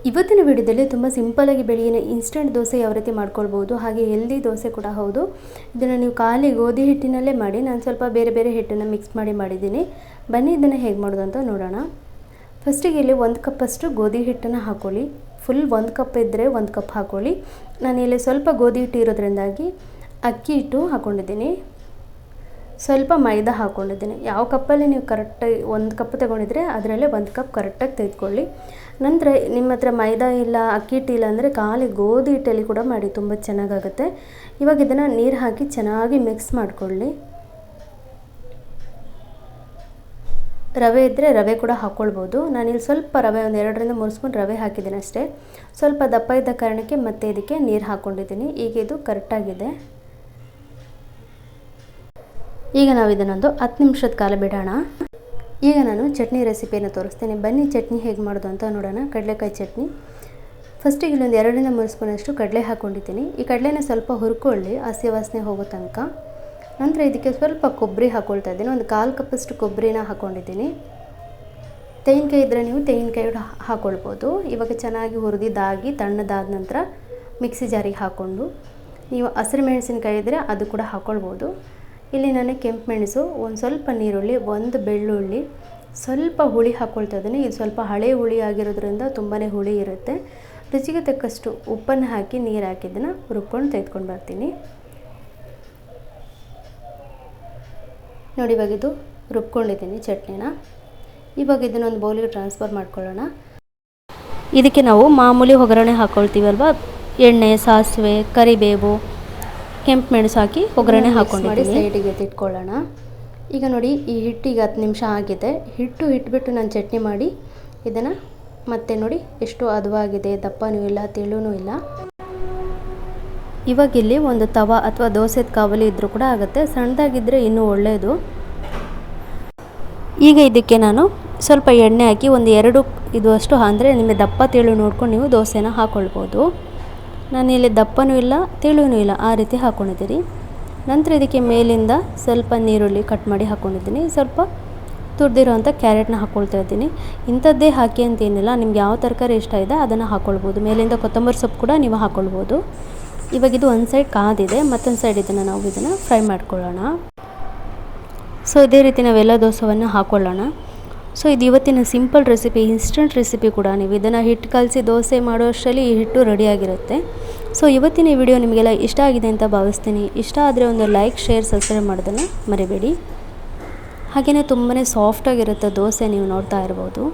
ಇವತ್ತಿನ ವಿಡಿಯೋದಲ್ಲಿ ತುಂಬ ಸಿಂಪಲಾಗಿ ಬೆಳಗಿನ ಇನ್ಸ್ಟೆಂಟ್ ದೋಸೆ ಯಾವ ರೀತಿ ಮಾಡ್ಕೊಳ್ಬೋದು, ಹಾಗೆ ಹೆಲ್ದಿ ದೋಸೆ ಕೂಡ ಹೌದು. ಇದನ್ನು ನೀವು ಖಾಲಿ ಗೋಧಿ ಹಿಟ್ಟಿನಲ್ಲೇ ಮಾಡಿ, ನಾನು ಸ್ವಲ್ಪ ಬೇರೆ ಬೇರೆ ಹಿಟ್ಟನ್ನು ಮಿಕ್ಸ್ ಮಾಡಿದ್ದೀನಿ. ಬನ್ನಿ ಇದನ್ನು ಹೇಗೆ ಮಾಡೋದು ಅಂತ ನೋಡೋಣ. ಫಸ್ಟಿಗೆ ಇಲ್ಲಿ 1 ಕಪ್ಪಷ್ಟು ಗೋಧಿ ಹಿಟ್ಟನ್ನು ಹಾಕ್ಕೊಳ್ಳಿ. ಫುಲ್ 1 ಕಪ್ ಇದ್ದರೆ 1 ಕಪ್ ಹಾಕ್ಕೊಳ್ಳಿ. ನಾನಿಲ್ಲಿ ಸ್ವಲ್ಪ ಗೋಧಿ ಹಿಟ್ಟು ಇರೋದ್ರಿಂದಾಗಿ ಅಕ್ಕಿ ಹಿಟ್ಟು ಹಾಕ್ಕೊಂಡಿದ್ದೀನಿ, ಸ್ವಲ್ಪ ಮೈದಾ ಹಾಕ್ಕೊಂಡಿದ್ದೀನಿ. ಯಾವ ಕಪ್ಪಲ್ಲಿ ನೀವು ಕರೆಕ್ಟಾಗಿ 1 ಕಪ್ ತೊಗೊಂಡಿದ್ರೆ ಅದರಲ್ಲೇ 1 ಕಪ್ ಕರೆಕ್ಟಾಗಿ ತೆಗೆದುಕೊಳ್ಳಿ. ನಂತರ ನಿಮ್ಮ ಹತ್ರ ಮೈದಾ ಇಲ್ಲ, ಅಕ್ಕಿ ಹಿಟ್ಟು ಇಲ್ಲ ಅಂದರೆ ಖಾಲಿ ಗೋಧಿ ಹಿಟ್ಟಲ್ಲಿ ಕೂಡ ಮಾಡಿ, ತುಂಬ ಚೆನ್ನಾಗಾಗುತ್ತೆ. ಇವಾಗ ಇದನ್ನು ನೀರು ಹಾಕಿ ಚೆನ್ನಾಗಿ ಮಿಕ್ಸ್ ಮಾಡಿಕೊಳ್ಳಿ. ರವೆ ಇದ್ದರೆ ರವೆ ಕೂಡ ಹಾಕ್ಕೊಳ್ಬೋದು. ನಾನಿಲ್ಲಿ ಸ್ವಲ್ಪ ರವೆ ಒಂದು 2ರಿಂದ 3 ಸ್ಪೂನ್ ರವೆ ಹಾಕಿದ್ದೀನಿ ಅಷ್ಟೇ. ಸ್ವಲ್ಪ ದಪ್ಪ ಇದ್ದ ಕಾರಣಕ್ಕೆ ಮತ್ತೆ ಇದಕ್ಕೆ ನೀರು ಹಾಕ್ಕೊಂಡಿದ್ದೀನಿ. ಈಗ ಇದು ಕರೆಕ್ಟಾಗಿದೆ. ಈಗ ನಾವು ಇದನ್ನೊಂದು 10 ನಿಮಿಷದ ಕಾಲ ಬಿಡೋಣ. ಈಗ ನಾನು ಚಟ್ನಿ ರೆಸಿಪಿಯನ್ನು ತೋರಿಸ್ತೀನಿ. ಬನ್ನಿ ಚಟ್ನಿ ಹೇಗೆ ಮಾಡೋದು ಅಂತ ನೋಡೋಣ. ಕಡಲೆಕಾಯಿ ಚಟ್ನಿ. ಫಸ್ಟಿಗೆ ಇಲ್ಲೊಂದು 2ರಿಂದ 3 ಸ್ಪೂನಷ್ಟು ಕಡಲೆ ಹಾಕ್ಕೊಂಡಿದ್ದೀನಿ. ಈ ಕಡಲೆನ ಸ್ವಲ್ಪ ಹುರ್ಕೊಳ್ಳಿ, ಹಸಿ ವಾಸನೆ ಹೋಗೋ ತನಕ. ನಂತರ ಇದಕ್ಕೆ ಸ್ವಲ್ಪ ಕೊಬ್ಬರಿ ಹಾಕ್ಕೊಳ್ತಾ ಇದ್ದೀನಿ. ಒಂದು 1/4 ಕಪ್ಪಷ್ಟು ಕೊಬ್ಬರಿನ ಹಾಕ್ಕೊಂಡಿದ್ದೀನಿ. ತೆಂಗಿನಕಾಯಿ ಇದ್ದರೆ ನೀವು ತೆಂಗಿನಕಾಯಿ ಹಾಕ್ಕೊಳ್ಬೋದು. ಇವಾಗ ಚೆನ್ನಾಗಿ ಹುರಿದಿದ್ದಾಗಿ ತಣ್ಣದಾದ ನಂತರ ಮಿಕ್ಸಿ ಜಾರಿಗೆ ಹಾಕ್ಕೊಂಡು, ನೀವು ಹಸಿರು ಮೆಣಸಿನಕಾಯಿ ಇದ್ದರೆ ಅದು ಕೂಡ ಹಾಕ್ಕೊಳ್ಬೋದು. ಇಲ್ಲಿ ನಾನು ಕೆಂಪು ಮೆಣಸು, ಒಂದು ಸ್ವಲ್ಪ ನೀರುಳ್ಳಿ, 1 ಬೆಳ್ಳುಳ್ಳಿ, ಸ್ವಲ್ಪ ಹುಳಿ ಹಾಕ್ಕೊಳ್ತಾ ಇದ್ದೀನಿ. ಇದು ಸ್ವಲ್ಪ ಹಳೆ ಹುಳಿ ಆಗಿರೋದ್ರಿಂದ ತುಂಬಾ ಹುಳಿ ಇರುತ್ತೆ. ರುಚಿಗೆ ತಕ್ಕಷ್ಟು ಉಪ್ಪನ್ನು ಹಾಕಿ ನೀರು ಹಾಕಿದ್ದನ್ನು ರುಬ್ಕೊಂಡು ತೆಗೆದುಕೊಂಡು ಬರ್ತೀನಿ. ನೋಡಿ, ಇವಾಗ ಇದು ರುಬ್ಕೊಂಡಿದ್ದೀನಿ ಚಟ್ನಿನ. ಇವಾಗ ಇದನ್ನೊಂದು ಬೌಲಿಗೆ ಟ್ರಾನ್ಸ್ಫರ್ ಮಾಡ್ಕೊಳ್ಳೋಣ. ಇದಕ್ಕೆ ನಾವು ಮಾಮೂಲಿ ಒಗ್ಗರಣೆ ಹಾಕ್ಕೊಳ್ತೀವಲ್ವ, ಎಣ್ಣೆ, ಸಾಸಿವೆ, ಕರಿಬೇವು, ಕೆಂಪು ಮೆಣಸು ಹಾಕಿ ಒಗ್ಗರಣೆ ಹಾಕ್ಕೊಂಡು ಸೈಡಿಗೆ ಎತ್ತಿಟ್ಕೊಳ್ಳೋಣ. ಈಗ ನೋಡಿ, ಈ ಹಿಟ್ಟಿಗೆ 10 ನಿಮಿಷ ಆಗಿದೆ. ಇಟ್ಬಿಟ್ಟು ನಾನು ಚಟ್ನಿ ಮಾಡಿ ಇದನ್ನು ಮತ್ತೆ ನೋಡಿ ಎಷ್ಟು ಹದವಾಗಿದೆ, ದಪ್ಪನೂ ಇಲ್ಲ, ತೆಳುನೂ ಇಲ್ಲ. ಇವಾಗ ಇಲ್ಲಿ ಒಂದು ತವಾ ಅಥವಾ ದೋಸೆದ ಕಾವಲಿ ಇದ್ದರೂ ಕೂಡ ಆಗುತ್ತೆ, ಸಣ್ಣದಾಗಿದ್ದರೆ ಇನ್ನೂ ಒಳ್ಳೆಯದು. ಈಗ ಇದಕ್ಕೆ ನಾನು ಸ್ವಲ್ಪ ಎಣ್ಣೆ ಹಾಕಿ ಒಂದು 2 ಇದು ಅಷ್ಟು, ಅಂದರೆ ನಿಮಗೆ ದಪ್ಪ ತೆಳು ನೋಡ್ಕೊಂಡು ನೀವು ದೋಸೆನ ಹಾಕ್ಕೊಳ್ಬೋದು. ನಾನಿಲ್ಲಿ ದಪ್ಪನೂ ಇಲ್ಲ, ತೆಳುವೂ ಇಲ್ಲ, ಆ ರೀತಿ ಹಾಕ್ಕೊಂಡಿದ್ದೀನಿ. ನಂತರ ಇದಕ್ಕೆ ಮೇಲಿಂದ ಸ್ವಲ್ಪ ನೀರುಳ್ಳಿ ಕಟ್ ಮಾಡಿ ಹಾಕ್ಕೊಂಡಿದ್ದೀನಿ. ಸ್ವಲ್ಪ ತುರಿದಿರೋವಂಥ ಕ್ಯಾರೆಟ್ನ ಹಾಕ್ಕೊಳ್ತಾ ಇದ್ದೀನಿ. ಇಂಥದ್ದೇ ಹಾಕಿ ಅಂತೇನಿಲ್ಲ, ನಿಮ್ಗೆ ಯಾವ ತರಕಾರಿ ಇಷ್ಟ ಇದೆ ಅದನ್ನು ಹಾಕ್ಕೊಳ್ಬೋದು. ಮೇಲಿಂದ ಕೊತ್ತಂಬರಿ ಸೊಪ್ಪು ಕೂಡ ನೀವು ಹಾಕ್ಕೊಳ್ಬೋದು. ಇವಾಗ ಇದು ಒಂದು ಸೈಡ್ ಕಾದಿದೆ, ಮತ್ತೊಂದು ಸೈಡ್ ನಾವು ಇದನ್ನು ಫ್ರೈ ಮಾಡ್ಕೊಳ್ಳೋಣ. ಸೊ ಇದೇ ರೀತಿ ನಾವೆಲ್ಲ ದೋಸೆಯನ್ನು ಹಾಕ್ಕೊಳ್ಳೋಣ. ಸೊ ಇದು ಇವತ್ತಿನ ಸಿಂಪಲ್ ರೆಸಿಪಿ, ಇನ್ಸ್ಟೆಂಟ್ ರೆಸಿಪಿ ಕೂಡ. ನೀವು ಇದನ್ನು ಹಿಟ್ಟು ಕಲಸಿ ದೋಸೆ ಮಾಡೋ ಅಷ್ಟರಲ್ಲಿ ಈ ಹಿಟ್ಟು ರೆಡಿಯಾಗಿರುತ್ತೆ. ಸೊ ಇವತ್ತಿನ ಈ ವಿಡಿಯೋ ನಿಮಗೆಲ್ಲ ಇಷ್ಟ ಆಗಿದೆ ಅಂತ ಭಾವಿಸ್ತೀನಿ. ಇಷ್ಟ ಆದರೆ ಒಂದು ಲೈಕ್, ಶೇರ್, ಸಬ್ಸ್ಕ್ರೈಬ್ ಮಾಡೋದನ್ನು ಮರಿಬೇಡಿ. ಹಾಗೆಯೇ ತುಂಬಾ ಸಾಫ್ಟಾಗಿರುತ್ತೆ ದೋಸೆ, ನೀವು ನೋಡ್ತಾ ಇರ್ಬೋದು.